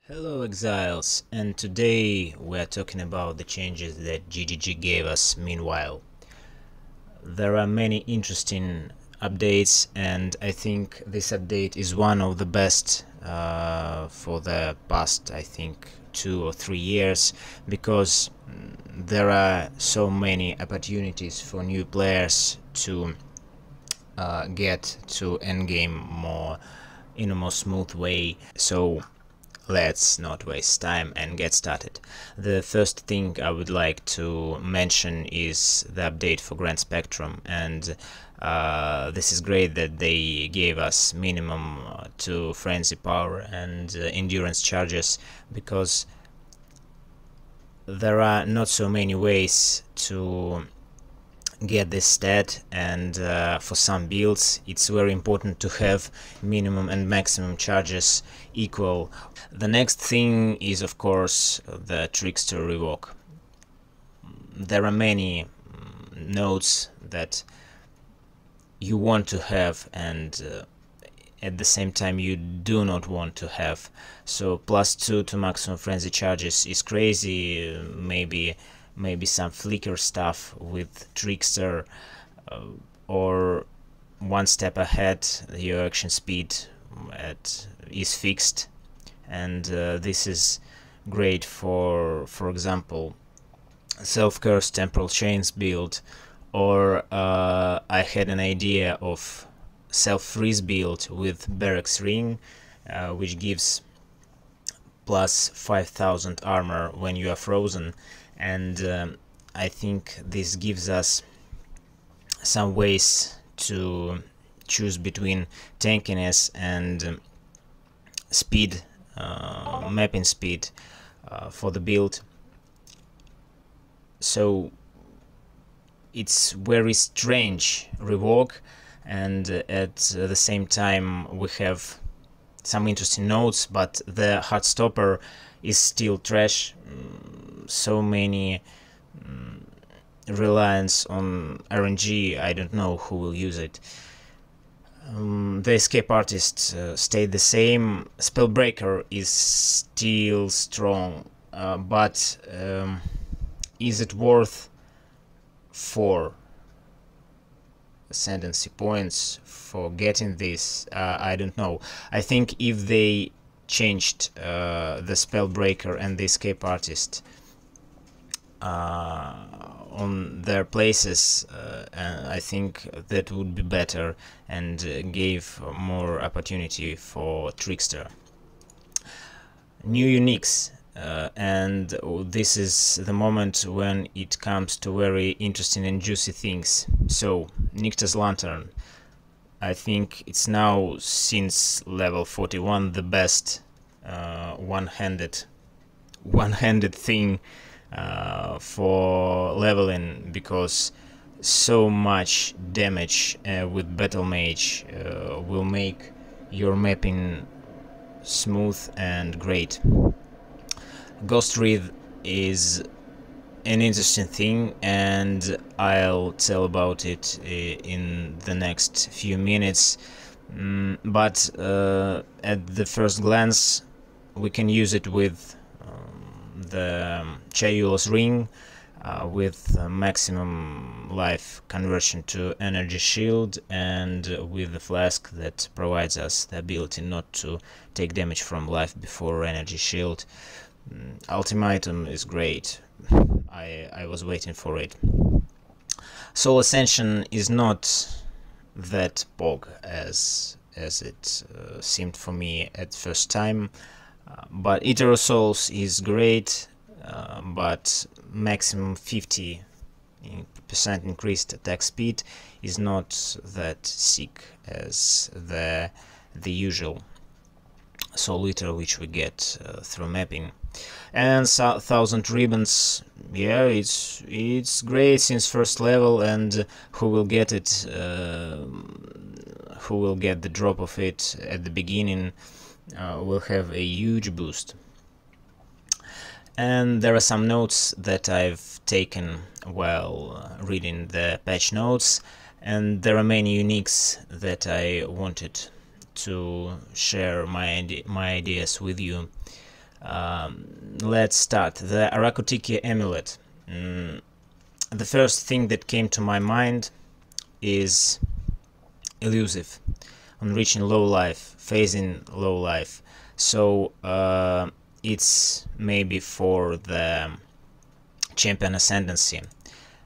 Hello Exiles, and today we are talking about the changes that GGG gave us meanwhile. There are many interesting updates, and I think this update is one of the best for the past, I think, 2 or 3 years, because there are so many opportunities for new players to get to endgame in a more smooth way. So let's not waste time and get started. The first thing I would like to mention is the update for Grand Spectrum, and this is great that they gave us minimum to frenzy power and endurance charges, because there are not so many ways to get this stat, and for some builds it's very important to have minimum and maximum charges equal. The next thing is, of course, the Trickster rework. There are many nodes that you want to have, and at the same time you do not want to have. So +2 to maximum frenzy charges is crazy. Maybe some flicker stuff with Trickster, or one step ahead your action speed is fixed, and this is great for example, self-curse temporal chains build, or I had an idea of self-freeze build with barracks ring, which gives plus 5000 armor when you are frozen, and I think this gives us some ways to choose between tankiness and speed, mapping speed for the build. So it's very strange rework, and at the same time we have some interesting notes, but the Heartstopper is still trash. So many reliance on RNG, I don't know who will use it. The Escape Artist stayed the same. Spellbreaker is still strong, but is it worth 4 ascendancy points for getting this? I don't know. I think if they changed the Spellbreaker and the Escape Artist on their places, I think that would be better and gave more opportunity for Trickster. New uniques, and this is the moment when it comes to very interesting and juicy things. So Nycta's Lantern, I think it's now, since level 41, the best one-handed thing for leveling, because so much damage with Battle Mage will make your mapping smooth and great. Ghost Wreath is an interesting thing, and I'll tell about it in the next few minutes, but at the first glance we can use it with the Chayula's ring, with maximum life conversion to energy shield, and with the flask that provides us the ability not to take damage from life before energy shield. Ultimatum is great. I was waiting for it. Soul Ascension is not that pog as it seemed for me at first time, but Etero Souls is great, but maximum 50% increased attack speed is not that sick as the usual Soul Eater which we get through mapping. And 1000 ribbons, yeah, it's great since first level, and who will get it, who will get the drop of it at the beginning, will have a huge boost. And there are some notes that I've taken while reading the patch notes, and there are many uniques that I wanted to share my ideas with you. Let's start. The Araku tiki amulet. The first thing that came to my mind is elusive, on reaching low life, phasing low life. So it's maybe for the champion ascendancy,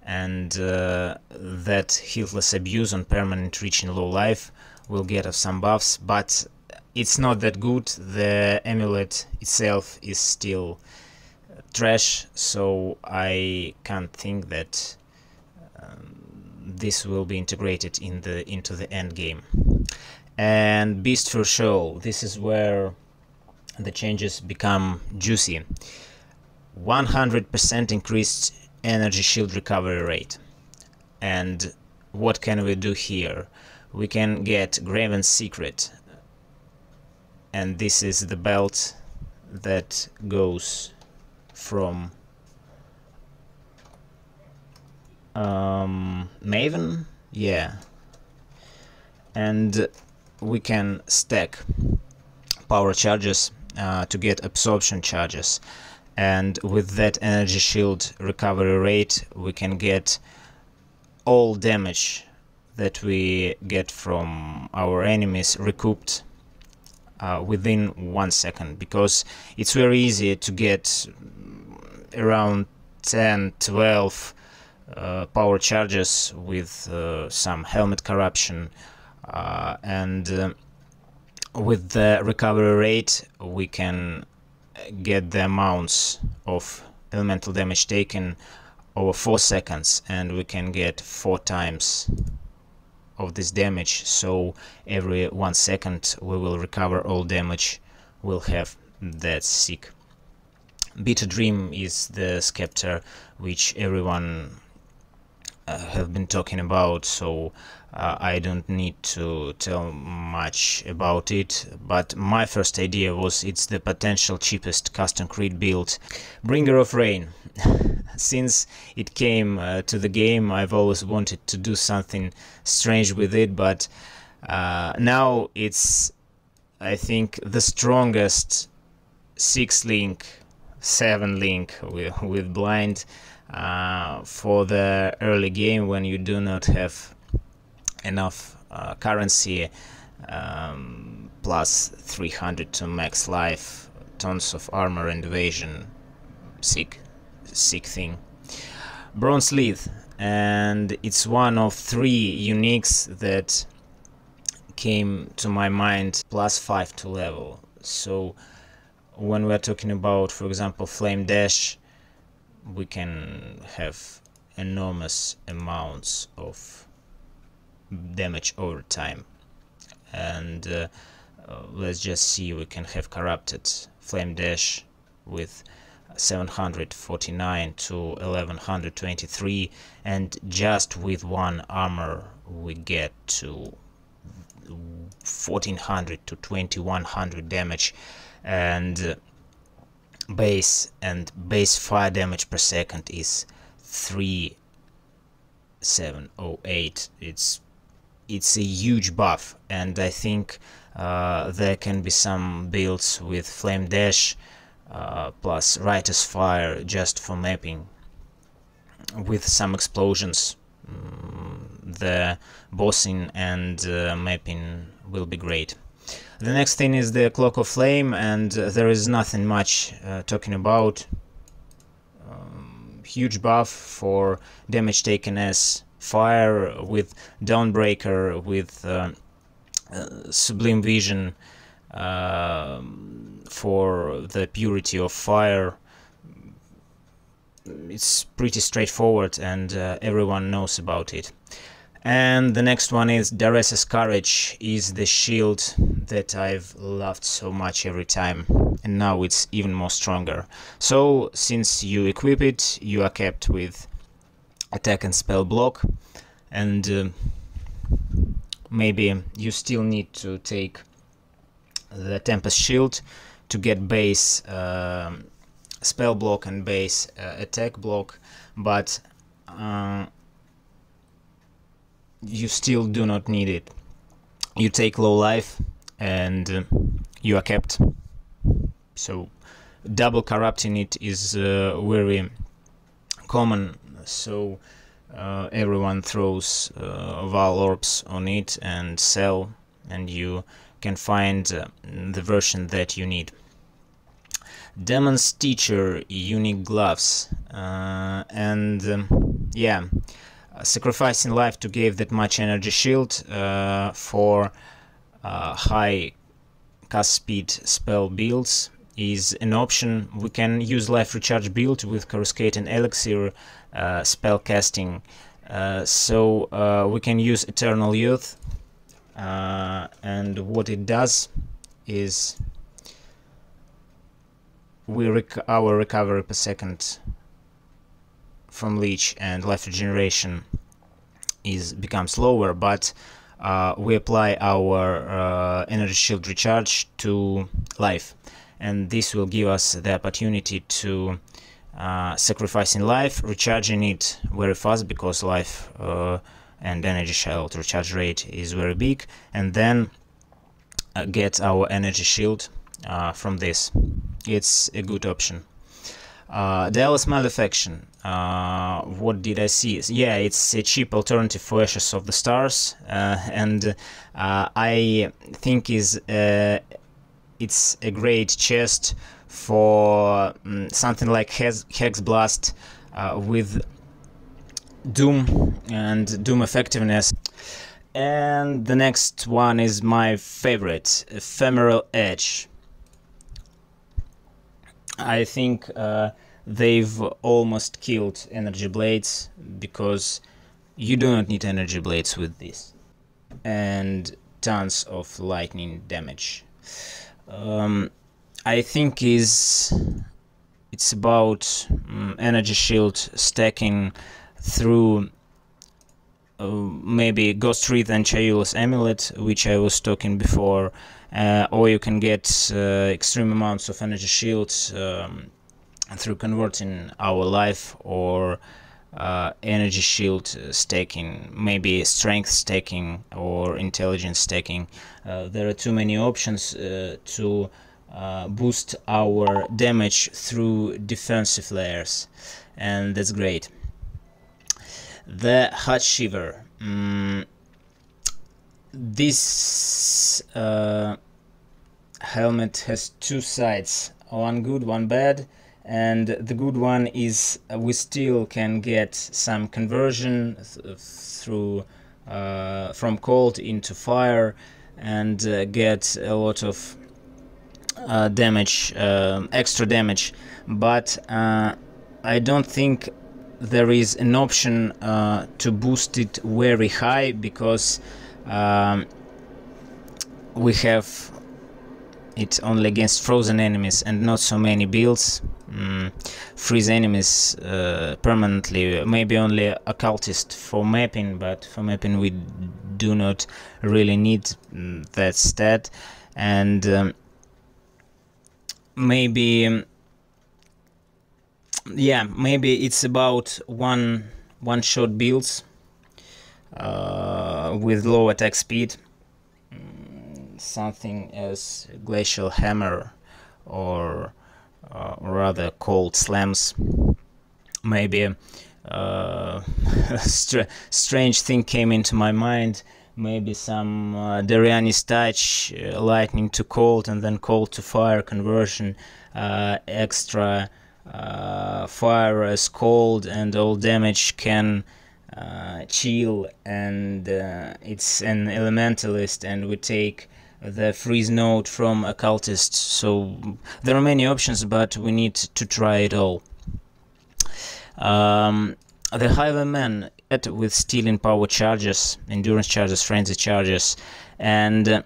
and that hiltless abuse on permanent reaching low life will get us some buffs, but it's not that good. The amulet itself is still trash, so I can't think that this will be integrated into the end game. And beast for show, this is where the changes become juicy. 100% increased energy shield recovery rate. And what can we do here? We can get Graven's secret, and this is the belt that goes from Maven, yeah, and we can stack power charges to get absorption charges, and with that energy shield recovery rate we can get all damage that we get from our enemies recouped within 1 second, because it's very easy to get around 10-12 power charges with some helmet corruption, and with the recovery rate we can get the amounts of elemental damage taken over 4 seconds, and we can get 4 times of this damage. So every 1 second we will recover all damage. We'll have that sick. Bitterdream is the scepter which everyone have been talking about, so I don't need to tell much about it, but my first idea was it's the potential cheapest custom crit build. Bringer of Rain. Since it came to the game, I've always wanted to do something strange with it, but now it's, I think, the strongest 6-link, 7-link with blind for the early game when you do not have enough currency, plus 300 to max life, tons of armor and evasion. Sick thing. Bronze lithe, and it's one of 3 uniques that came to my mind, plus 5 to level. So when we're talking about, for example, flame dash, we can have enormous amounts of damage over time. And let's just see, we can have corrupted flame dash with 749 to 1123, and just with 1 armor we get to 1400 to 2100 damage, and base fire damage per second is 3708. It's a huge buff, and I think there can be some builds with flame dash plus Riotous Fire just for mapping with some explosions. The bossing and mapping will be great. The next thing is the Cloak of Flame, and there is nothing much talking about. Huge buff for damage taken as fire, with Dawnbreaker, with Sublime Vision, for the purity of fire. It's pretty straightforward, and everyone knows about it. And the next one is Daresso's Courage, is the shield that I've loved so much every time, and now it's even more stronger. So since you equip it, you are kept with attack and spell block, and maybe you still need to take the Tempest Shield to get base spell block and base attack block, but you still do not need it. You take low life and you are kept. So double corrupting it is very common, so everyone throws Val orbs on it and sell, and you can find the version that you need. Demon's Teacher, unique gloves, yeah, sacrificing life to give that much energy shield for high cast speed spell builds is an option. We can use life recharge build with coruscating elixir spell casting, so we can use Eternal Youth, and what it does is our recovery per second from leech and life regeneration becomes lower, but we apply our energy shield recharge to life, and this will give us the opportunity to sacrificing life, recharging it very fast because life and energy shield recharge rate is very big, and then get our energy shield from this. It's a good option. Dialla's malefaction. What did I see? Yeah, it's a cheap alternative for Ashes of the Stars, and I think it's a great chest for something like Hex Blast with Doom and Doom effectiveness. And the next one is my favorite, Ephemeral Edge. I think they've almost killed energy blades, because you do not need energy blades with this, and tons of lightning damage. I think it's about energy shield stacking through maybe Ghost Wreath and Chayula's amulet, which I was talking before, or you can get extreme amounts of energy shields through converting our life or energy shield stacking, maybe strength stacking or intelligence stacking. There are too many options to boost our damage through defensive layers, and that's great. The Heatshiver. This helmet has two sides, one good, one bad, and the good one is we still can get some conversion through from cold into fire, and get a lot of damage, extra damage, but I don't think there is an option to boost it very high, because we have it only against frozen enemies and not so many builds. Freeze enemies permanently, maybe only occultist for mapping, but for mapping we do not really need that stat, and maybe it's about one-shot builds with low attack speed, something as Glacial Hammer or rather Cold Slams. Maybe strange thing came into my mind. Maybe some Dariani's Touch, lightning to cold and then cold to fire conversion, extra fire as cold, and all damage can chill, and it's an elementalist, and we take the freeze node from occultist. So there are many options, but we need to try it all. The Highwayman with stealing power charges, endurance charges, frenzy charges, and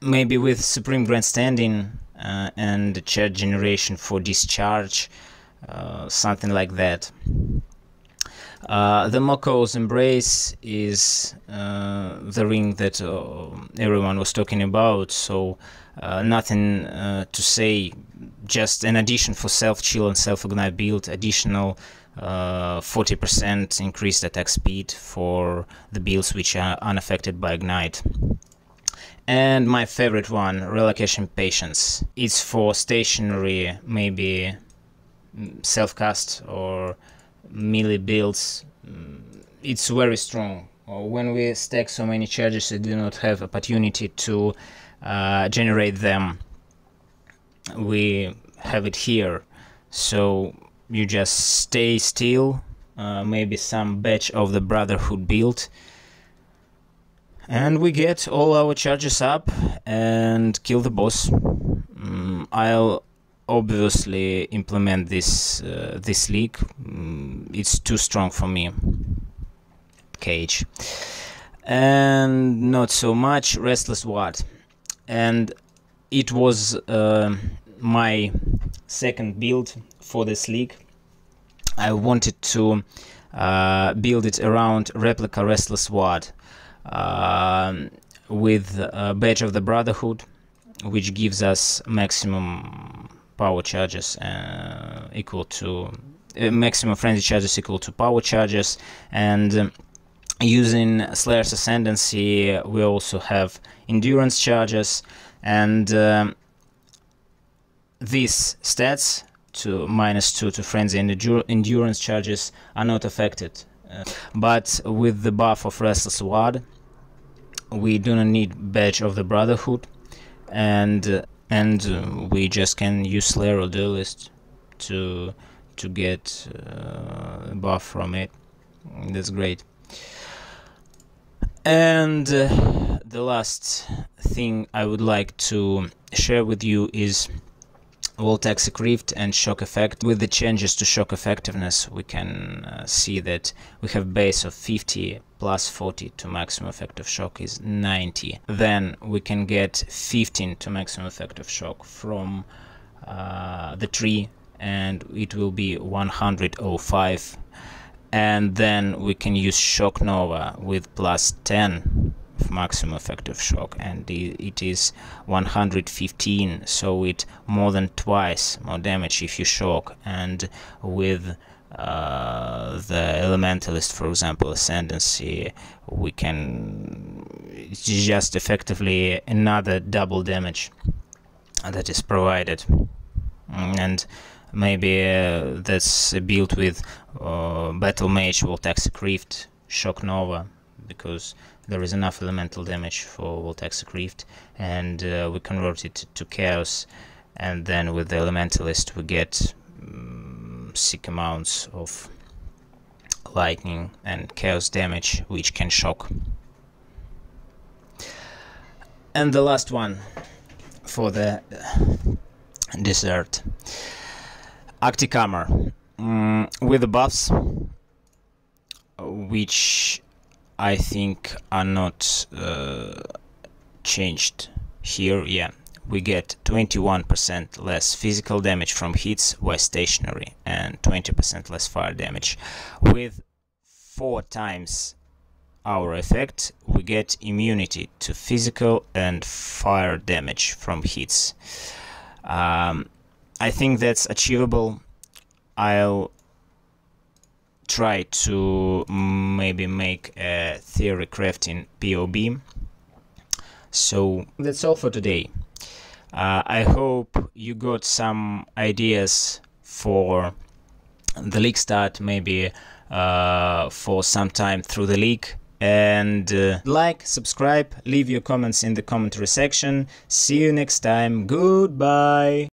maybe with supreme grandstanding and charge generation for discharge, something like that. The Moko's Embrace is the ring that everyone was talking about, so nothing to say, just an addition for self-chill and self-ignite build, additional 40% increased attack speed for the builds which are unaffected by ignite. And my favorite one, Ralakesh Impatience. It's for stationary, maybe self-cast or melee builds. It's very strong. When we stack so many charges, we do not have opportunity to generate them. We have it here, so you just stay still, maybe some batch of the Brotherhood build, and we get all our charges up and kill the boss. I'll obviously implement this leak. It's too strong for me. Cage. And not so much Restless Ward. And it was my second build for this league. I wanted to build it around Replika Restless Ward with a badge of the Brotherhood, which gives us maximum power charges equal to maximum frenzy charges equal to power charges, and using Slayer's Ascendancy we also have endurance charges, and these stats to -2 to frenzy and endurance charges are not affected, but with the buff of Restless Ward we do not need badge of the Brotherhood, and we just can use Slayer or Duelist to get a buff from it. That's great. And the last thing I would like to share with you is Voltaxic Rift and shock effect. With the changes to shock effectiveness, we can see that we have base of 50 plus 40 to maximum effective shock is 90. Then we can get 15 to maximum effective shock from the tree, and it will be 105. And then we can use Shock Nova with plus 10 of maximum effective shock, and it is 115, so it more than twice more damage if you shock. And with the Elementalist, for example, Ascendancy, we can, it's just effectively another double damage that is provided. And maybe that's built with Battle Mage, Voltaxic Rift, Shock Nova, because there is enough elemental damage for Voltaxic Rift, and we convert it to Chaos, and then with the Elementalist we get sick amounts of lightning and chaos damage which can shock. And the last one for the dessert, Arctic Armor, with the buffs which I think are not changed here. Yeah, we get 21% less physical damage from hits while stationary and 20% less fire damage. With 4 times our effect, we get immunity to physical and fire damage from hits. I think that's achievable. I'll try to maybe make a Theorycrafting POB. So that's all for today. I hope you got some ideas for the league start, maybe for some time through the league. And like, subscribe, leave your comments in the commentary section. See you next time. Goodbye.